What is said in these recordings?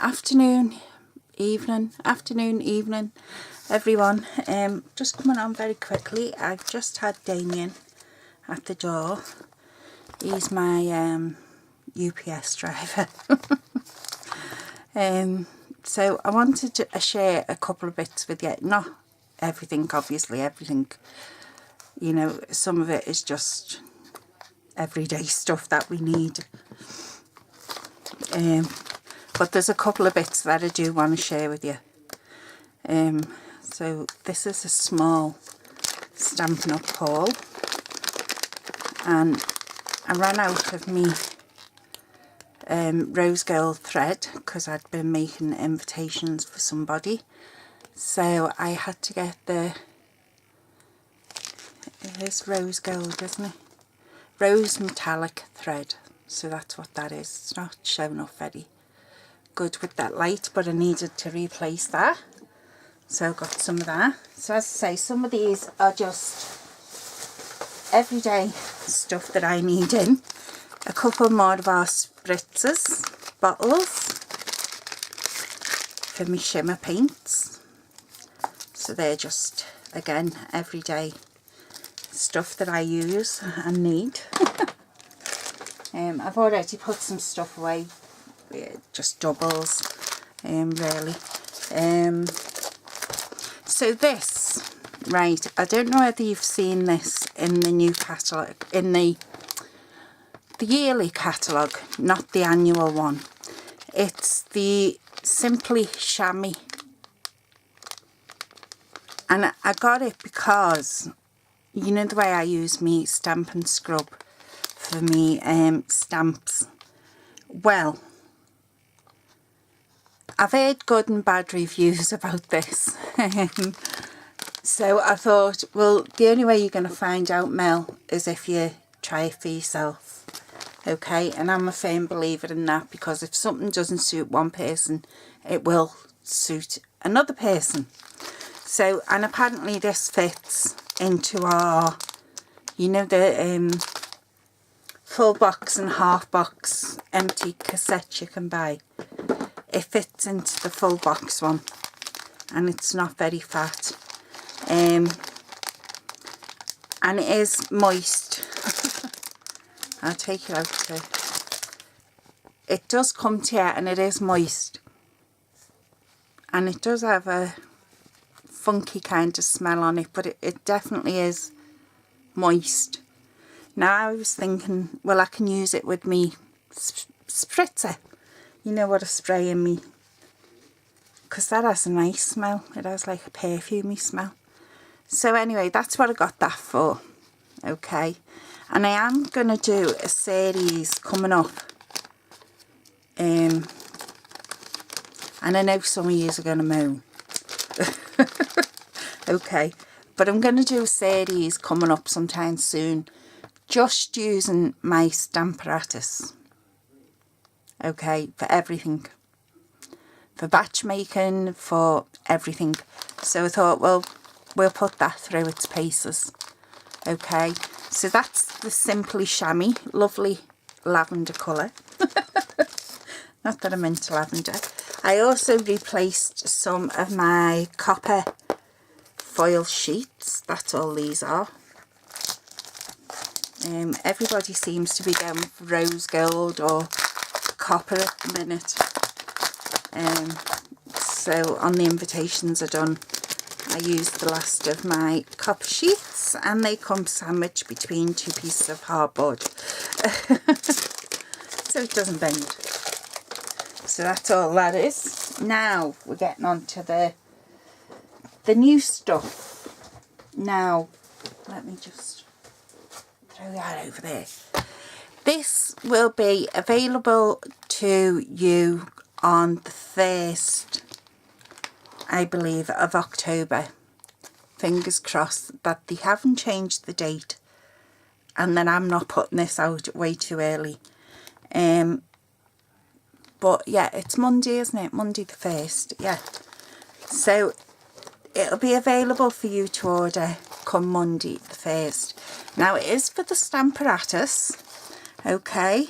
afternoon, evening, everyone. Just coming on very quickly. I've just had Damien at the door. He's my UPS driver. So I wanted to share a couple of bits with you. Not everything, obviously, everything, you know, some of it is just everyday stuff that we need. But there's a couple of bits that I do want to share with you. So this is a small Stampin' Up haul, and I ran out of me rose gold thread because I'd been making invitations for somebody, so I had to get it is rose gold, isn't it? Rose metallic thread. So that's what that is. It's not showing up very good with that light, but I needed to replace that, so I got some of that. So as I say, some of these are just everyday stuff that I need in. A couple more of our spritzers bottles for my shimmer paints, so they're just, again, everyday stuff that I use and need. I've already put some stuff away, just doubles, really. So this, right, I don't know whether you've seen this in the new catalogue, in the yearly catalogue, not the annual one. It's the Simply Chamois, and I got it because, you know the way I use me Stampin' Scrub for me stamps. Well, I've heard good and bad reviews about this. So I thought, well, the only way you're going to find out, Mel, is if you try it for yourself. Okay, and I'm a firm believer in that, because if something doesn't suit one person, it will suit another person. So, and apparently this fits into our, you know, the full box and half box empty cassettes you can buy. It fits into the full box one, and it's not very fat, and it is moist. I'll take it out too. It does come to you, and it is moist, and it does have a funky kind of smell on it, but it definitely is moist. Now I was thinking, well, I can use it with me spritzer, you know what, a spray in me, because that has a nice smell. It has like a perfumey smell. So anyway, that's what I got that for. Okay, and I am going to do a series coming up, and I know some of you are going to moan. Okay, but I'm going to do a series coming up sometime soon, just using my Stamparatus. Okay, for everything, for batch making, for everything. So I thought, well, we'll put that through its paces. Okay, so that's the Simply Chamois, lovely lavender colour. Not that I'm into lavender. I also replaced some of my copper foil sheets. That's all these are. Everybody seems to be going for rose gold or copper at the minute. So on the invitations I've done, I used the last of my copper sheets, and they come sandwiched between two pieces of hardboard. So it doesn't bend. So that's all that is. Now we're getting on to the new stuff. Now, let me just throw that over there. This will be available to you on the 1st, I believe, of October. Fingers crossed that they haven't changed the date, and then I'm not putting this out way too early. But yeah, it's Monday, isn't it? Monday the 1st, yeah. So it'll be available for you to order come Monday the 1st. Now it is for the Stamparatus, okay,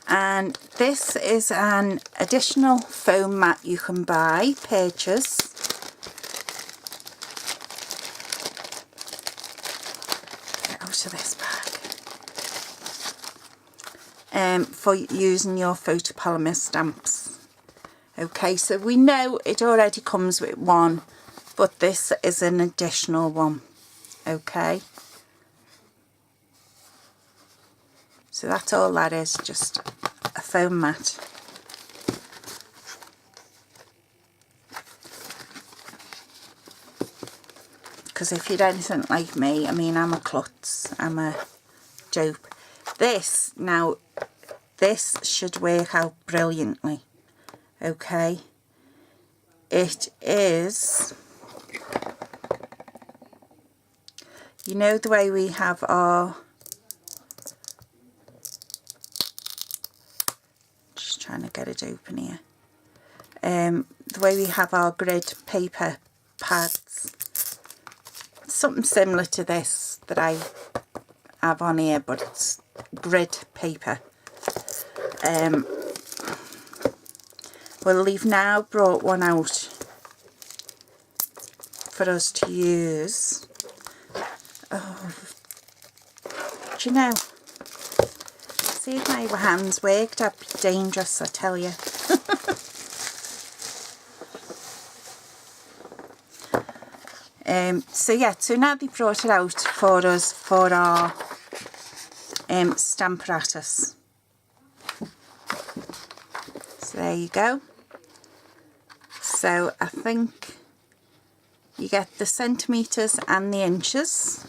And this is an additional foam mat you can buy, purchase. Get out of this bag. For using your photopolymer stamps. Okay, so we know it already comes with one, but this is an additional one. Okay. So that's all that is, just a foam mat. Because if you're anything like me, I mean, I'm a klutz, I'm a dope. This, now, this should work out brilliantly, okay? It is, you know the way we have our, trying to get it open here, the way we have our grid paper pads, something similar to this that I have on here, but it's grid paper. Well, they've now brought one out for us to use. Oh, do you know, see if my hands worked, that'd be dangerous, I tell you. So yeah, so now they brought it out for us for our stamp apparatus. So there you go. So I think you get the centimetres and the inches.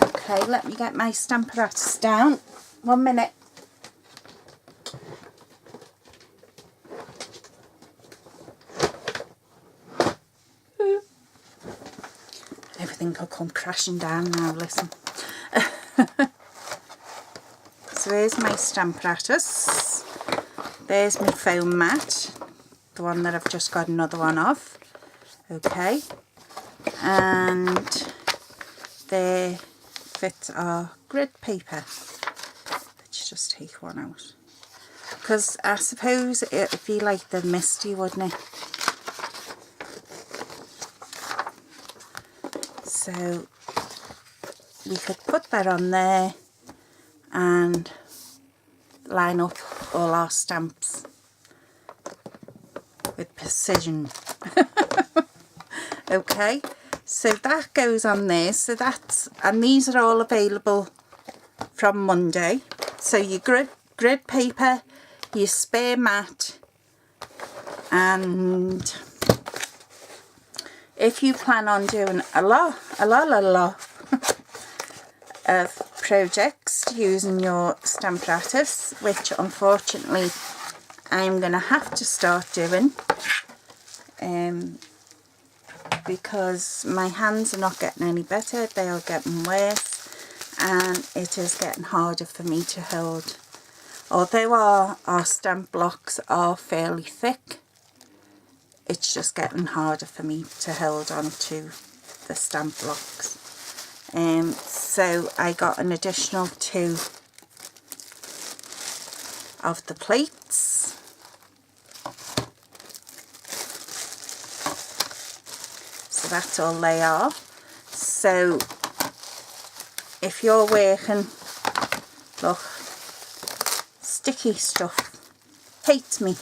Okay, let me get my stamp apparatus down. 1 minute. Everything could come crashing down now, listen. So here's my stamp apparatus. There's my foam mat, the one that I've just got another one of. Okay. And there fits our grid paper. Let's just take one out. Because I suppose it would be like the misty, wouldn't it? So we could put that on there and line up all our stamps with precision. Okay, so that goes on there. So that's, and these are all available from Monday. So your grid paper, your spare mat, and if you plan on doing a lot of projects using your stamp apparatus, which unfortunately I'm going to have to start doing, because my hands are not getting any better, they are getting worse, and it is getting harder for me to hold. Although our stamp blocks are fairly thick, it's just getting harder for me to hold on to the stamp blocks. So I got an additional 2 of the plates. So that's all they are. So if you're working, look, sticky stuff hates me.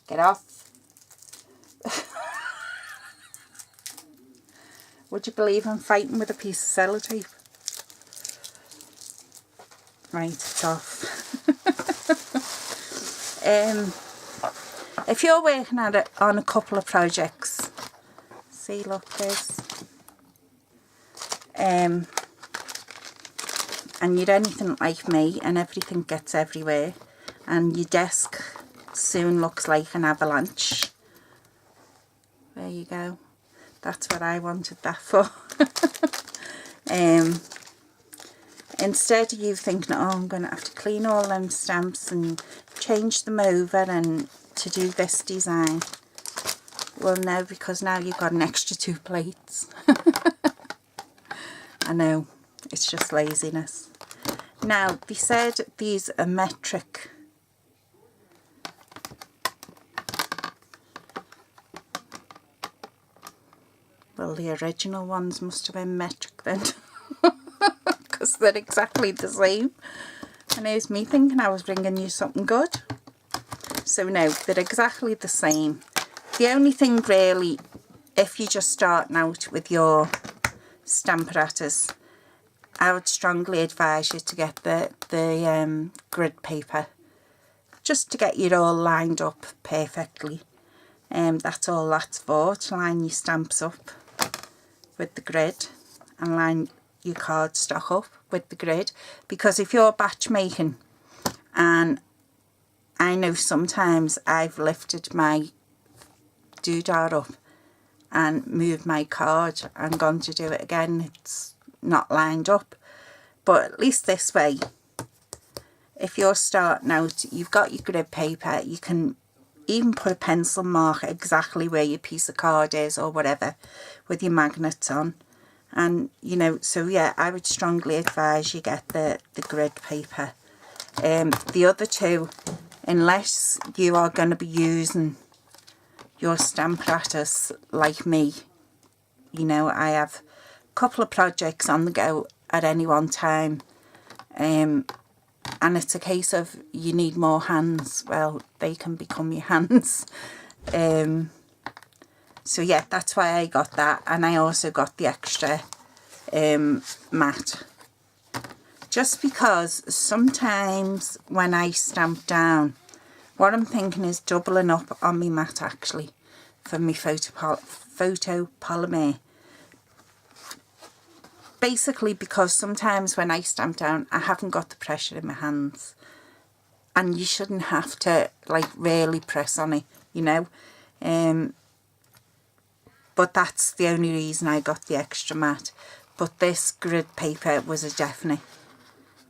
Get off. Would you believe I'm fighting with a piece of sellotape? Right, it's off. If you're working at it on a couple of projects, see, look, there's, and you're anything like me and everything gets everywhere and your desk soon looks like an avalanche. There you go. That's what I wanted that for. Instead of you thinking, oh, I'm going to have to clean all them stamps and change them over and to do this design. Well, no, because now you've got an extra 2 plates. I know, It's just laziness. Now, they said these are metric. Well, the original ones must have been metric then, because they're exactly the same. And here's me thinking I was bringing you something good. So no, they're exactly the same. The only thing really, if you're just starting out with your stamparatus, I would strongly advise you to get the grid paper, just to get you all lined up perfectly. That's all that's for, to line your stamps up with the grid and line your cardstock up with the grid. Because if you're batch making, and I know sometimes I've lifted my doodah up and moved my card and gone to do it again, it's not lined up. But at least this way, if you're starting out, you've got your grid paper, you can even put a pencil mark exactly where your piece of card is or whatever with your magnets on. And you know, so yeah, I would strongly advise you get the grid paper. The other two, unless you are going to be using your stamparatus like me, you know, I have a couple of projects on the go at any one time, and it's a case of you need more hands. Well, they can become your hands. So yeah, that's why I got that, and I also got the extra mat, just because sometimes when I stamp down, what I'm thinking is doubling up on my mat actually for my photopolymer. Basically because sometimes when I stamp down, I haven't got the pressure in my hands, and you shouldn't have to like really press on it, you know. But that's the only reason I got the extra mat. But this grid paper was a definite.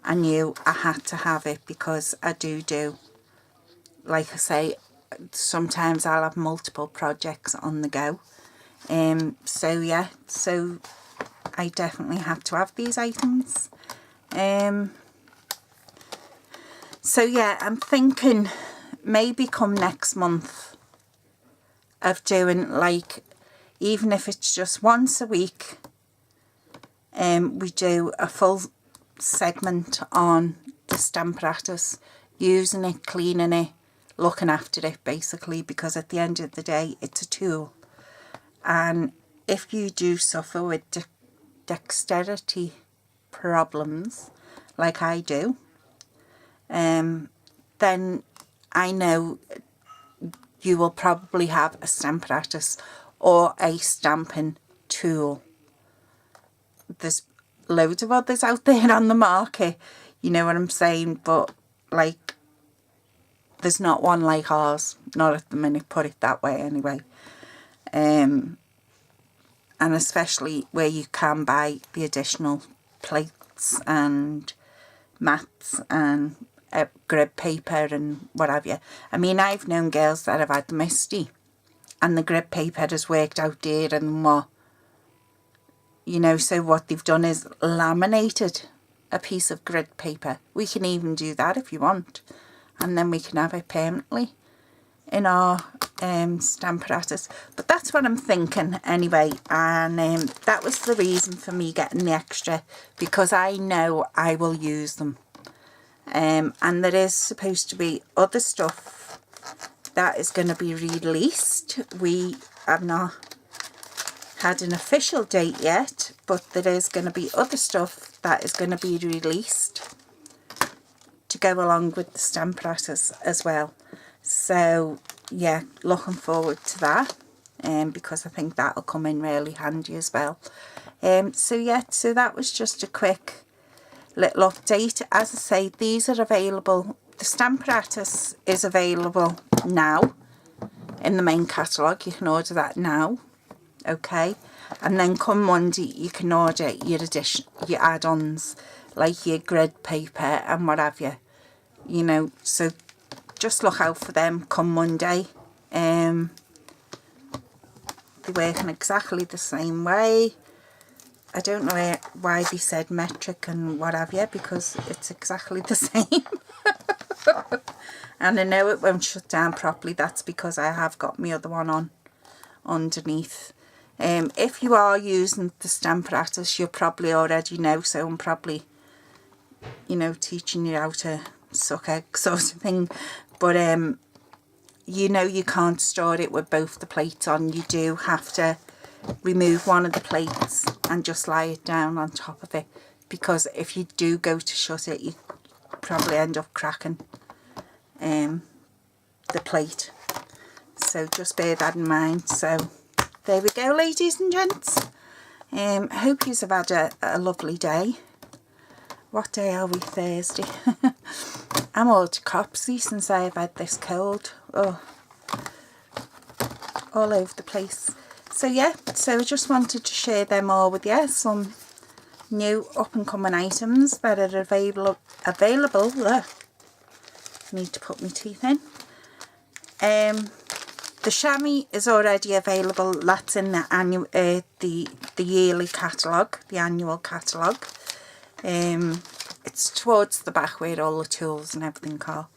I knew I had to have it because I do, like I say, sometimes I'll have multiple projects on the go. So yeah, so I definitely had to have these items. So yeah, I'm thinking maybe come next month of doing, like, even if it's just once a week, we do a full segment on the stamparatus, using it, cleaning it, looking after it basically, because at the end of the day it's a tool. And if you do suffer with dexterity problems like I do, then I know you will probably have a stamparatus or a stamping tool. There's loads of others out there on the market, you know what I'm saying, but like there's not one like ours, not at the minute, put it that way anyway. And especially where you can buy the additional plates and mats and grid paper and what have you. I mean, I've known girls that have had the Misty and the grid paper has worked out dearer than what, you know. So what they've done is laminated a piece of grid paper. We can even do that if you want, and then we can have it permanently in our stamparatus. But that's what I'm thinking anyway, and that was the reason for me getting the extra, because I know I will use them. And there is supposed to be other stuff that is going to be released. We have not had an official date yet, but there is going to be other stuff that is going to be released to go along with the stamparatus as well. So yeah, looking forward to that, because I think that'll come in really handy as well. So yeah, so that was just a quick little update. As I say, these are available. The stamparatus is available now in the main catalogue. You can order that now, okay? And then come Monday, you can order your add-ons, like your grid paper and what have you. You know, so just look out for them come Monday. They're working exactly the same way. I don't know why they said metric and what have you, because it's exactly the same. And I know it won't shut down properly. That's because I have got my other one on underneath. If you are using the Stamparatus, you'll probably already know, so I'm probably, you know, teaching you how to suck egg sort of thing. But you know, you can't store it with both the plates on. You do have to remove one of the plates and just lie it down on top of it, because if you do go to shut it, you probably end up cracking the plate. So just bear that in mind. So there we go, ladies and gents. I hope you have had a lovely day. What day are we? Thursday. I'm all to copsy since I've had this cold. Oh, all over the place. So yeah, so I just wanted to share them all with you. Some new up and coming items that are available. Need to put my teeth in. The chamois is already available. That's in the annual, the yearly catalogue, the annual catalogue. It's towards the back where all the tools and everything are.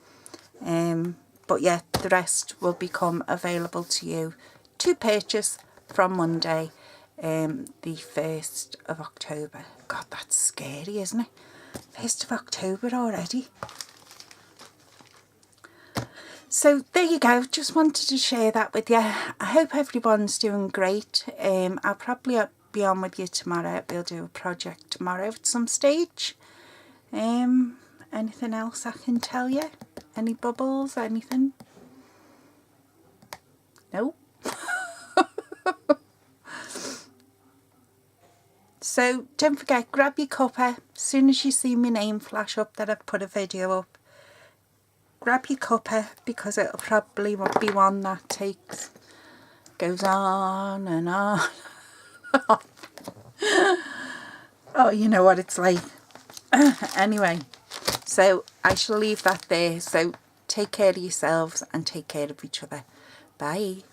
But yeah, the rest will become available to you to purchase from Monday, the 1st of October. God, that's scary, isn't it? 1st of October already. So there you go, just wanted to share that with you. I hope everyone's doing great. I'll probably be on with you tomorrow. We'll do a project tomorrow at some stage. Anything else I can tell you? Any bubbles, anything? No? So don't forget, grab your cuppa. As soon as you see my name flash up that I've put a video up, grab your cuppa, because it'll probably be one that goes on and on. Oh, you know what it's like. Anyway, so I shall leave that there. So take care of yourselves and take care of each other. Bye.